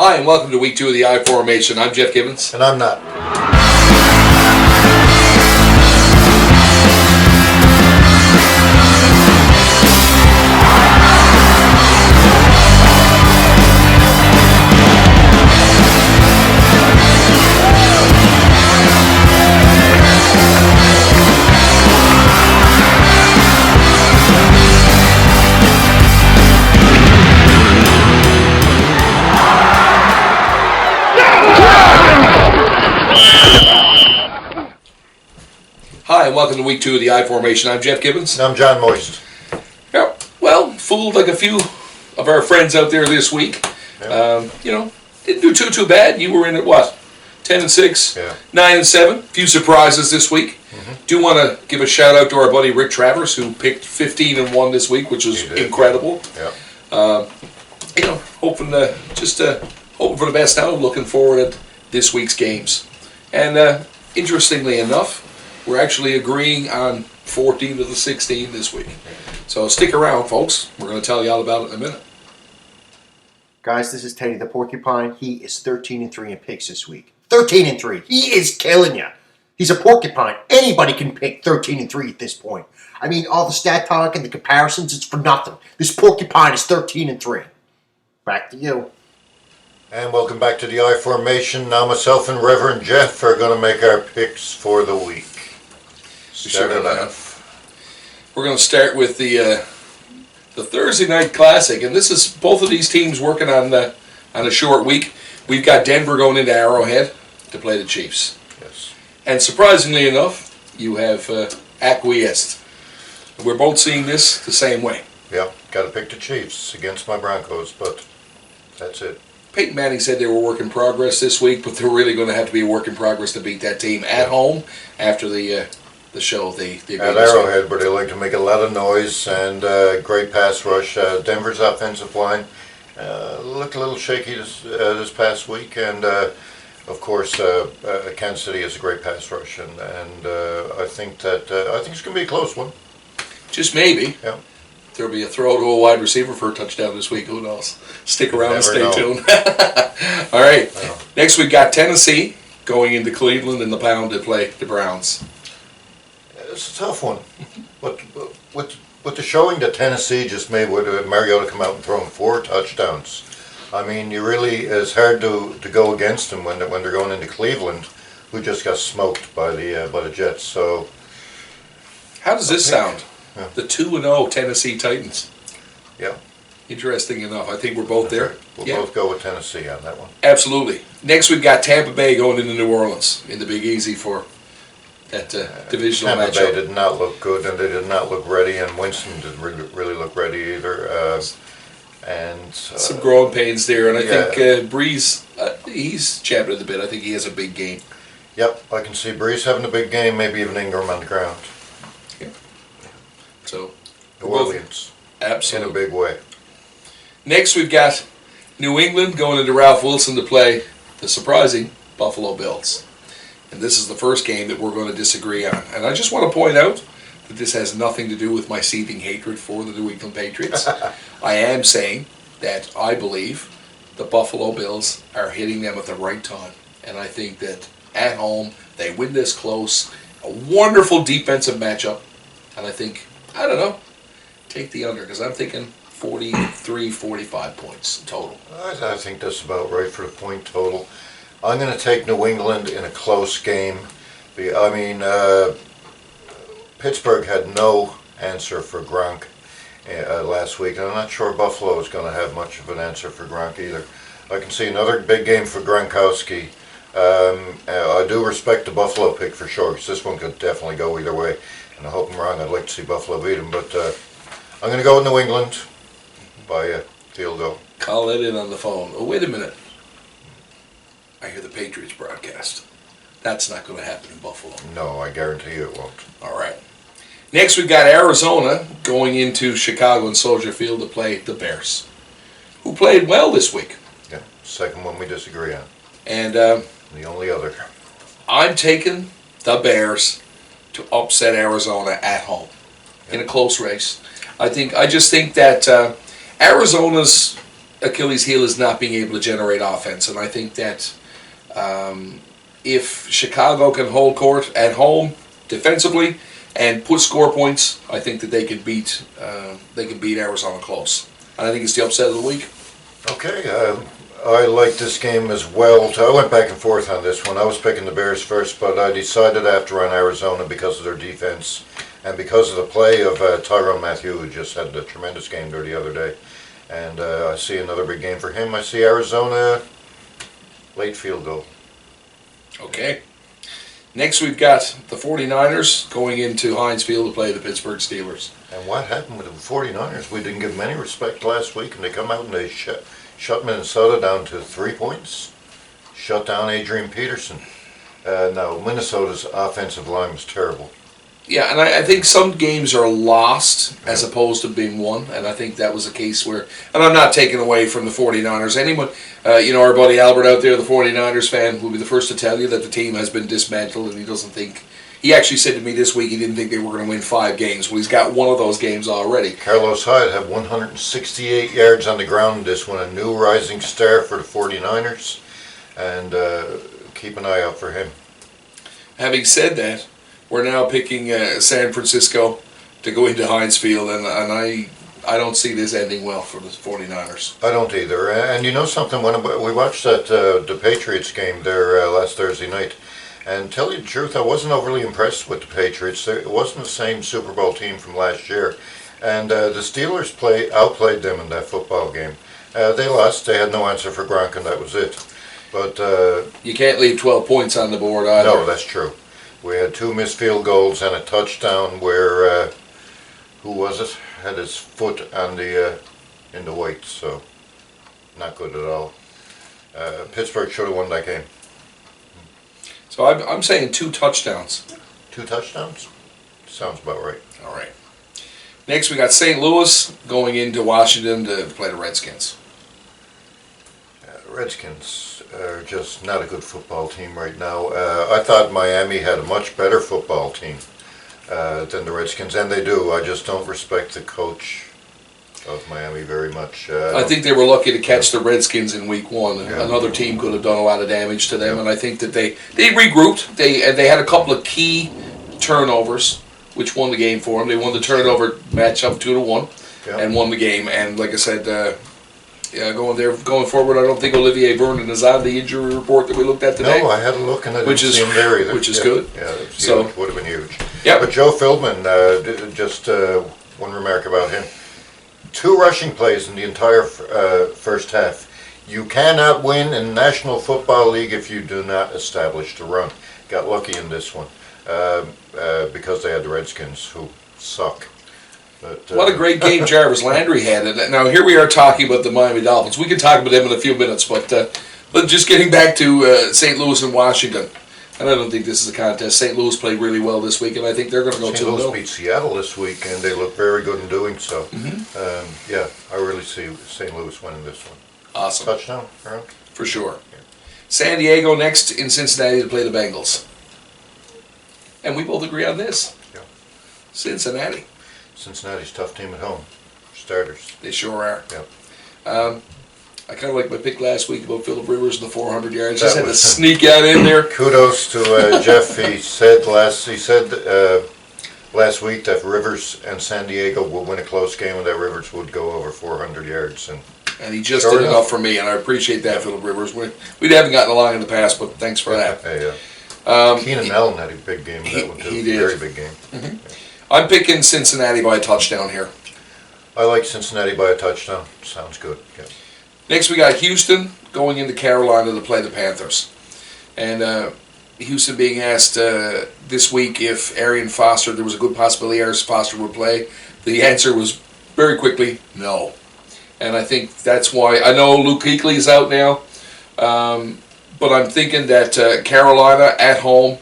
Hi, and welcome to week 2 of the I Formation. I'm Jeff Gibbons. And I'm not. Hi, and welcome to week 2 of the I Formation. I'm Jeff Gibbons. And I'm John Moist. Yeah, well, fooled like a few of our friends out there this week. Yeah. Didn't do too bad. You were in at what? 10-6, Yeah. 9-7. Few surprises this week. Do want to give a shout out to our buddy Rick Travers, who picked 15-1 this week, which was incredible. Yeah. Hoping for the best now. Looking forward at this week's games. And interestingly enough, we're actually agreeing on 14 of the 16 this week. So stick around, folks. We're going to tell you all about it in a minute. Guys, this is Teddy the Porcupine. He is 13-3 in picks this week. 13-3. He is killing you. He's a porcupine. Anybody can pick 13-3 at this point. I mean, all the stat talk and the comparisons, it's for nothing. This porcupine is 13-3. Back to you. And welcome back to the I Formation. Now myself and Reverend Jeff are going to make our picks for the week. Start it off. We're going to start with the Thursday night classic, and this is both of these teams working on a short week. We've got Denver going into Arrowhead to play the Chiefs. Yes. And surprisingly enough, you have acquiesced. We're both seeing this the same way. Yeah, got to pick the Chiefs against my Broncos, but that's it. Peyton Manning said they were work in progress this week, but they're really going to have to be a work in progress to beat that team at home after the show they at Arrowhead, where they like to make a lot of noise and great pass rush. Denver's offensive line looked a little shaky this past week, and of course Kansas City has a great pass rush, and I think it's going to be a close one. Just maybe. Yeah. There'll be a throw to a wide receiver for a touchdown this week. Who knows? Stick around and stay tuned. All right. Yeah. Next, we've got Tennessee going into Cleveland in the Pound to play the Browns. It's a tough one. With the showing that Tennessee just made with Mariota come out and throw him 4 touchdowns, I mean, it's hard to go against them when they're going into Cleveland, who just got smoked by the Jets. So, how does this sound? Yeah. The 2-0 Tennessee Titans. Yeah. Interesting enough. I think we're both there. Right. We'll both go with Tennessee on that one. Absolutely. Next, we've got Tampa Bay going into New Orleans in the Big Easy for that divisional matchup. Tampa Bay did not look good, and they did not look ready, and Winston didn't really look ready either. Some growing pains there, and I think Breeze, he's champion a bit. I think he has a big game. Yep, I can see Breeze having a big game, maybe even Ingram on the ground. Yeah. So, New Orleans. Absolutely. In a big way. Next, we've got New England going into Ralph Wilson to play the surprising Buffalo Bills. And this is the first game that we're going to disagree on. And I just want to point out that this has nothing to do with my seething hatred for the New England Patriots. I am saying that I believe the Buffalo Bills are hitting them at the right time. And I think that at home, they win this close. A wonderful defensive matchup. And I think, take the under, because I'm thinking 43, 45 points total. I think that's about right for the point total. I'm going to take New England in a close game. I mean, Pittsburgh had no answer for Gronk last week, and I'm not sure Buffalo is going to have much of an answer for Gronk either. I can see another big game for Gronkowski. I do respect the Buffalo pick for sure, because this one could definitely go either way. And I hope I'm wrong. I'd like to see Buffalo beat him, but I'm going to go with New England by a field goal. Call it in on the phone. Oh, wait a minute. I hear the Patriots broadcast. That's not going to happen in Buffalo. No, I guarantee you it won't. All right. Next, we've got Arizona going into Chicago and Soldier Field to play the Bears, who played well this week. Yeah, second one we disagree on. And the only other. I'm taking the Bears to upset Arizona at home in a close race. I just think that Arizona's Achilles' heel is not being able to generate offense, and I think that if Chicago can hold court at home defensively and put score points, I think that they can beat Arizona close. And I think it's the upset of the week. Okay, I like this game as well. I went back and forth on this one. I was picking the Bears first, but I decided after on Arizona because of their defense and because of the play of Tyrann Mathieu, who just had a tremendous game there the other day. And I see another big game for him. I see Arizona late field goal. Okay. Next we've got the 49ers going into Heinz Field to play the Pittsburgh Steelers. And what happened with the 49ers? We didn't give them any respect last week, and they come out and they shut Minnesota down to 3 points. Shut down Adrian Peterson. Now, Minnesota's offensive line was terrible. Yeah, and I think some games are lost as opposed to being won, and I think that was a case where, and I'm not taking away from the 49ers. Anyone, our buddy Albert out there, the 49ers fan, will be the first to tell you that the team has been dismantled, and he doesn't think, he actually said to me this week he didn't think they were going to win 5 games. Well, he's got one of those games already. Carlos Hyde had 168 yards on the ground. This one, a new rising star for the 49ers, and keep an eye out for him. Having said that, we're now picking San Francisco to go into Heinz Field, and I don't see this ending well for the 49ers. I don't either. And you know something, when we watched that the Patriots game there last Thursday night, and tell you the truth, I wasn't overly impressed with the Patriots. It wasn't the same Super Bowl team from last year. And the Steelers outplayed them in that football game. They lost. They had no answer for Gronk, and that was it. But you can't leave 12 points on the board either. No, that's true. We had 2 missed field goals and a touchdown where, who was it, had his foot on in the weight, so not good at all. Pittsburgh should have won that game. So I'm saying 2 touchdowns. 2 touchdowns? Sounds about right. All right. Next we got St. Louis going into Washington to play the Redskins. Redskins are just not a good football team right now. I thought Miami had a much better football team than the Redskins, and they do. I just don't respect the coach of Miami very much. I think they were lucky to catch the Redskins in week 1. Yeah. Another team could have done a lot of damage to them, and I think that they regrouped. They had a couple of key turnovers, which won the game for them. They won the turnover matchup 2-1, and won the game. And like I said, going forward, I don't think Olivier Vernon is on the injury report that we looked at today. No, I had a look and I didn't see him there either. Which is good. Yeah, So would have been huge. Yeah. But Joe Philbin, just one remark about him. 2 rushing plays in the entire first half. You cannot win in the National Football League if you do not establish the run. Got lucky in this one because they had the Redskins, who suck. But, what a great game Jarvis Landry had. And now here we are talking about the Miami Dolphins. We can talk about them in a few minutes, but just getting back to St. Louis and Washington. And I don't think this is a contest. St. Louis played really well this week, and I think they're going to go 2-0. St. Louis beat Seattle this week, and they look very good in doing so. I really see St. Louis winning this one. Awesome. Touchdown, Aaron? For sure. Yeah. San Diego next in Cincinnati to play the Bengals. And we both agree on this. Yeah. Cincinnati. Cincinnati's a tough team at home, for starters. They sure are. Yeah. I kind of like my pick last week about Phillip Rivers and the 400 yards. Just had to sneak out in there. Kudos to Jeff. He said last week that Rivers and San Diego will win a close game and that Rivers would go over 400 yards. And he just did enough for me, and I appreciate that, Phillip Rivers. We haven't gotten along in the past, but thanks for that. Keenan Allen had a big game in that one too. He did. Very big game. Mm-hmm. I'm picking Cincinnati by a touchdown here. I like Cincinnati by a touchdown. Sounds good. Yeah. Next we got Houston going into Carolina to play the Panthers. And Houston being asked this week if Arian Foster, there was a good possibility Arian Foster would play. The answer was very quickly, no. And I think that's why, I know Luke Kuechly is out now, but I'm thinking that Carolina at home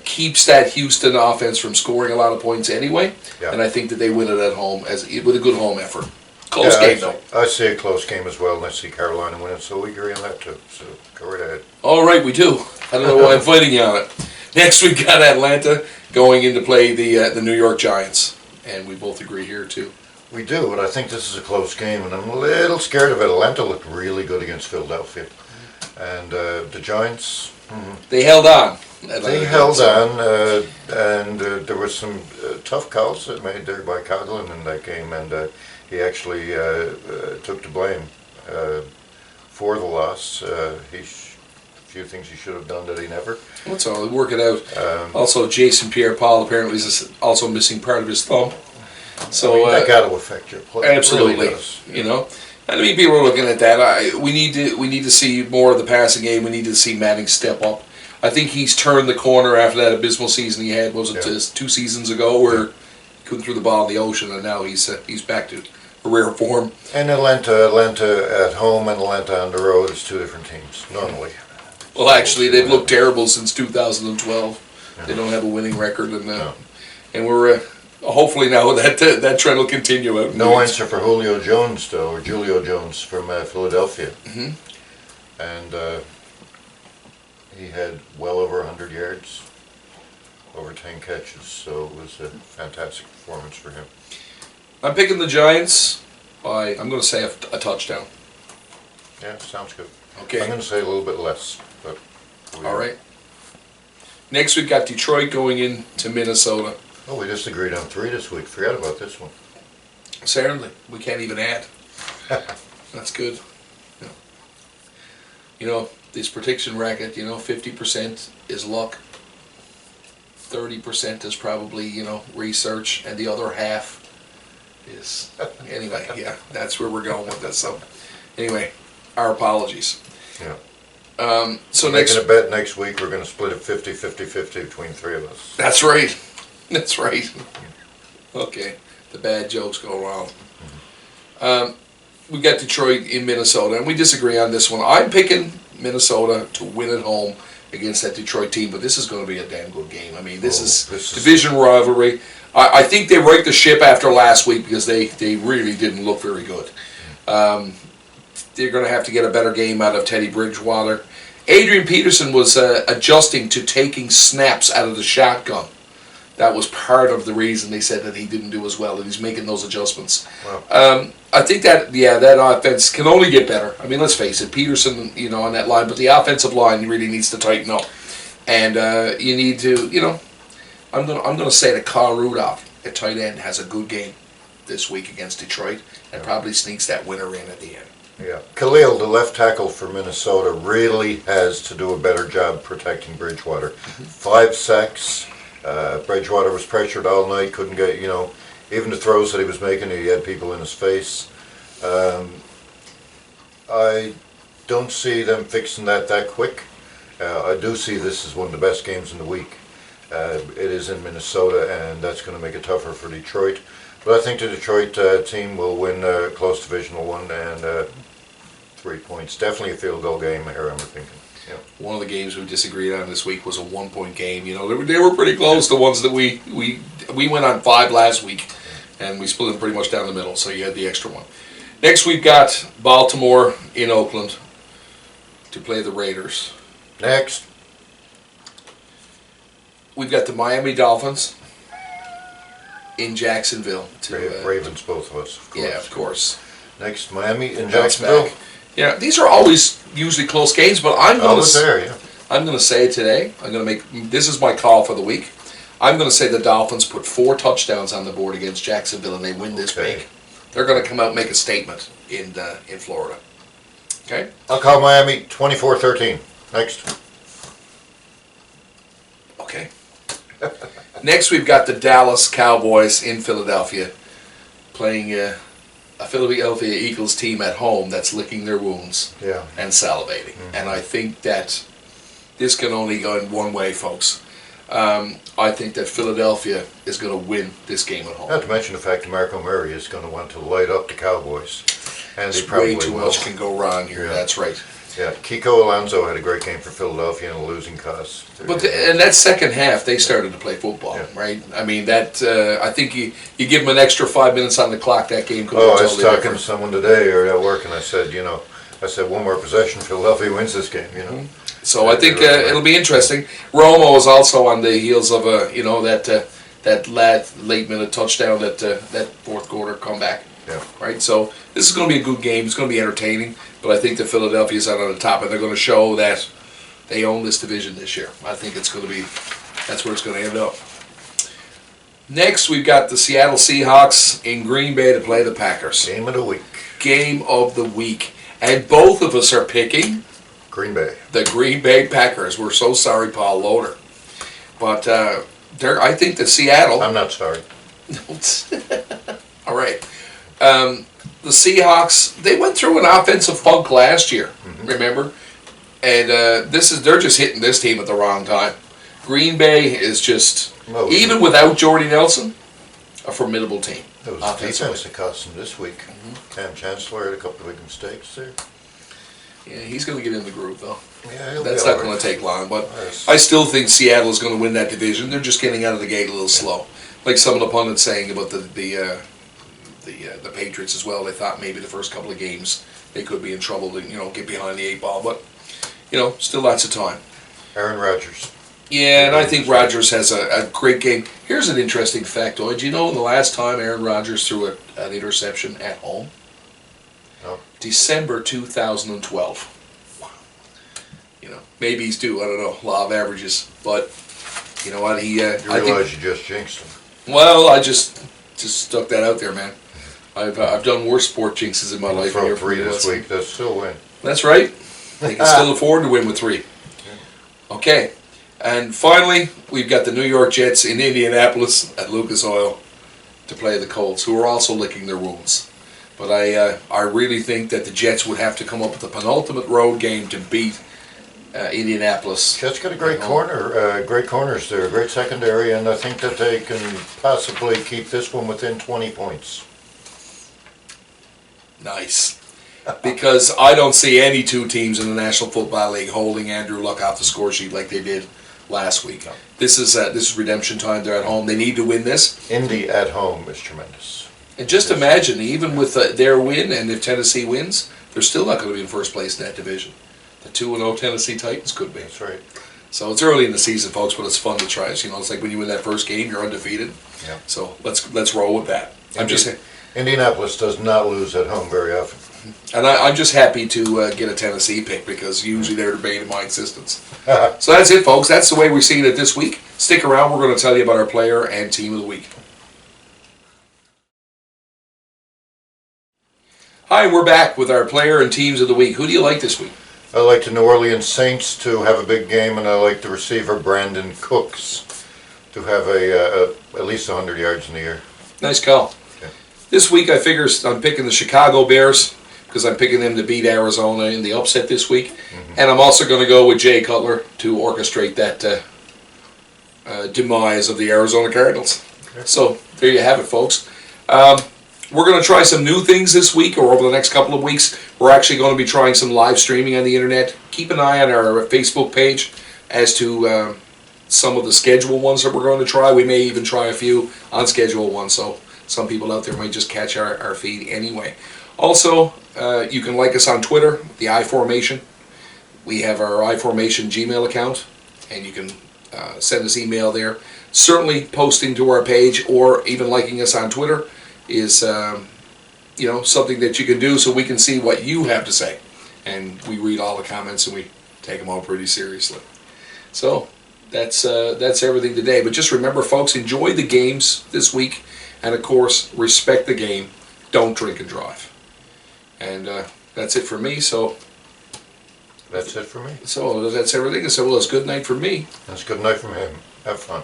keeps that Houston offense from scoring a lot of points anyway, and I think that they win it at home with a good home effort. Close game though. I see a close game as well, and I see Carolina winning, so we agree on that too. So go right ahead. All right, we do. I don't know why I'm fighting you on it. Next we got Atlanta going in to play the New York Giants, and we both agree here too. We do, but I think this is a close game, and I'm a little scared of it. Atlanta looked really good against Philadelphia, and the Giants. They held on. They held on, and there were some tough calls that made there by Coughlin in that game, and he actually took the blame for the loss. A few things he should have done that he never. That's all. Work it out. Also, Jason Pierre-Paul apparently is also missing part of his thumb. So that got to affect your play. Absolutely, It really does. you know. And I mean, people are looking at that. We need to see more of the passing game. We need to see Manning step up. I think he's turned the corner after that abysmal season he had. Was it 2 seasons ago where he couldn't throw the ball in the ocean, and now he's back to a rare form. And Atlanta at home and Atlanta on the road is 2 different teams normally. Well, actually, they've looked terrible since 2012. They don't have a winning record, and we're hopefully now that trend will continue. Out no answer for Julio Jones though, or Julio Jones from Philadelphia, and he had well over 100 yards, over 10 catches. So it was a fantastic performance for him. I'm picking the Giants by, I'm going to say a touchdown. Yeah, sounds good. Okay. I'm going to say a little bit less, but All right. Next, we've got Detroit going into Minnesota. Oh, we just agreed on 3 this week. Forgot about this one. Certainly. We can't even add. That's good. Yeah. You know, this prediction racket, 50% is luck. 30% is probably, research. And the other half is, anyway, yeah, that's where we're going with this. So, anyway, our apologies. Yeah. So we're making a bet next week. We're going to split it 50-50-50 between 3 of us. That's right. That's right. Okay. The bad jokes go around. We got Detroit in Minnesota, and we disagree on this one. I'm picking Minnesota to win at home against that Detroit team, but this is going to be a damn good game. I mean, this is division rivalry. I think they righted the ship after last week because they really didn't look very good. They're going to have to get a better game out of Teddy Bridgewater. Adrian Peterson was adjusting to taking snaps out of the shotgun. That was part of the reason they said that he didn't do as well, and he's making those adjustments. Wow. I think that offense can only get better. I mean, let's face it, Peterson, on that line, but the offensive line really needs to tighten up. And you need to, I'm gonna say that Kyle Rudolph at tight end has a good game this week against Detroit, and probably sneaks that winner in at the end. Yeah. Khalil, the left tackle for Minnesota, really has to do a better job protecting Bridgewater. 5 sacks. Bridgewater was pressured all night, couldn't get, even the throws that he was making, he had people in his face. I don't see them fixing that quick. I do see this as one of the best games in the week. It is in Minnesota, and that's going to make it tougher for Detroit. But I think the Detroit team will win a close divisional one, and 3 points. Definitely a field goal game here, I'm thinking. Yeah. One of the games we disagreed on this week was a 1-point game. They were pretty close. The ones that we went on 5 last week, and we split them pretty much down the middle. So you had the extra one. Next, we've got Baltimore in Oakland to play the Raiders. Next. We've got the Miami Dolphins in Jacksonville. Ravens, both of us, of course. Yeah, of course. Next, Miami in Bounce Jacksonville. back. Yeah, these are always usually close games, but I'm going to say today, this is my call for the week. I'm going to say the Dolphins put 4 touchdowns on the board against Jacksonville, and they win this big. They're going to come out and make a statement in Florida. Okay? I'll call Miami 24-13. Next. Okay. Next, we've got the Dallas Cowboys in Philadelphia playing a Philadelphia Eagles team at home that's licking their wounds and salivating. Mm-hmm. And I think that this can only go in one way, folks. I think that Philadelphia is going to win this game at home. Not to mention the fact that Marco Murray is going to want to light up the Cowboys. And they probably way too much can go wrong here. Yeah. That's right. Yeah, Kiko Alonso had a great game for Philadelphia in a losing cause. But and that second half, they started to play football, right? I mean, that I think you give them an extra 5 minutes on the clock, that game could be totally different. I was talking to someone today or at work, and I said, one more possession, Philadelphia wins this game, So I think it'll be interesting. Romo is also on the heels of that that late minute touchdown, that fourth quarter comeback. Yeah. Right. So this is going to be a good game. It's going to be entertaining. But I think the Philadelphia's out on the top, and they're going to show that they own this division this year. I think it's going to be. That's where it's going to end up. Next, we've got the Seattle Seahawks in Green Bay to play the Packers. Game of the week. Game of the week. And both of us are picking Green Bay. the Green Bay Packers. We're so sorry, Paul Loader. But I think that Seattle... I'm not sorry. All right. The Seahawks, they went through an offensive funk last year, remember? And they're just hitting this team at the wrong time. Green Bay is just, even without Jordy Nelson, a formidable team. It was the defense that cost them this week. Cam Chancellor had a couple of big mistakes there. Yeah, he's going to get in the groove, though. Yeah, that's not going to take long. But I still think Seattle is going to win that division. They're just getting out of the gate a little slow. Like some of the pundits saying about the Patriots as well. They thought maybe the first couple of games they could be in trouble to get behind the 8 ball. But, still lots of time. Aaron Rodgers. Yeah, and I think Rodgers has a great game. Here's an interesting factoid. Do you know the last time Aaron Rodgers threw an interception at home? No. December 2012. Wow. Maybe he's due. I don't know. Law of averages. But, you know what? You realize you just jinxed him. Well, I just stuck that out there, man. I've done worse sport jinxes in my life. Throw 3 this week. They'll still win. That's right. They can still afford to win with 3. Okay. And finally, we've got the New York Jets in Indianapolis at Lucas Oil to play the Colts, who are also licking their wounds. But I really think that the Jets would have to come up with the penultimate road game to beat Indianapolis. Jets got a great great corners there, great secondary, and I think that they can possibly keep this one within 20 points. Nice. Because I don't see any 2 teams in the National Football League holding Andrew Luck off the score sheet like they did last week. This is redemption time. They're at home. They need to win this. Indy at home is tremendous. And just imagine, even with their win, and if Tennessee wins, they're still not going to be in first place in that division. The 2-0 Tennessee Titans could be. That's right. So it's early in the season, folks, but it's fun to try. It's like when you win that first game, you're undefeated. Yeah. So let's roll with that. I'm just saying. Indianapolis does not lose at home very often. And I'm just happy to get a Tennessee pick because usually they're debating my existence. So that's it, folks. That's the way we're seeing it this week. Stick around. We're going to tell you about our player and team of the week. Hi, we're back with our player and teams of the week. Who do you like this week? I like the New Orleans Saints to have a big game, and I like the receiver Brandon Cooks to have at least 100 yards in the air. Nice call. Okay. This week I figure I'm picking the Chicago Bears because I'm picking them to beat Arizona in the upset this week. Mm-hmm. And I'm also going to go with Jay Cutler to orchestrate that demise of the Arizona Cardinals. Okay. So there you have it, folks. We're going to try some new things this week or over the next couple of weeks. We're actually going to be trying some live streaming on the internet. Keep an eye on our Facebook page as to some of the scheduled ones that we're going to try. We may even try a few unscheduled ones, so some people out there might just catch our feed anyway. Also, you can like us on Twitter, the iFormation. We have our iFormation Gmail account, and you can send us email there. Certainly posting to our page or even liking us on Twitter is something that you can do so we can see what you have to say. And we read all the comments and we take them all pretty seriously. So that's everything today. But just remember, folks, enjoy the games this week. And, of course, respect the game. Don't drink and drive. And that's it for me. So that's it for me. So that's everything. So, well, it's good night for me. That's good night from him. Have fun.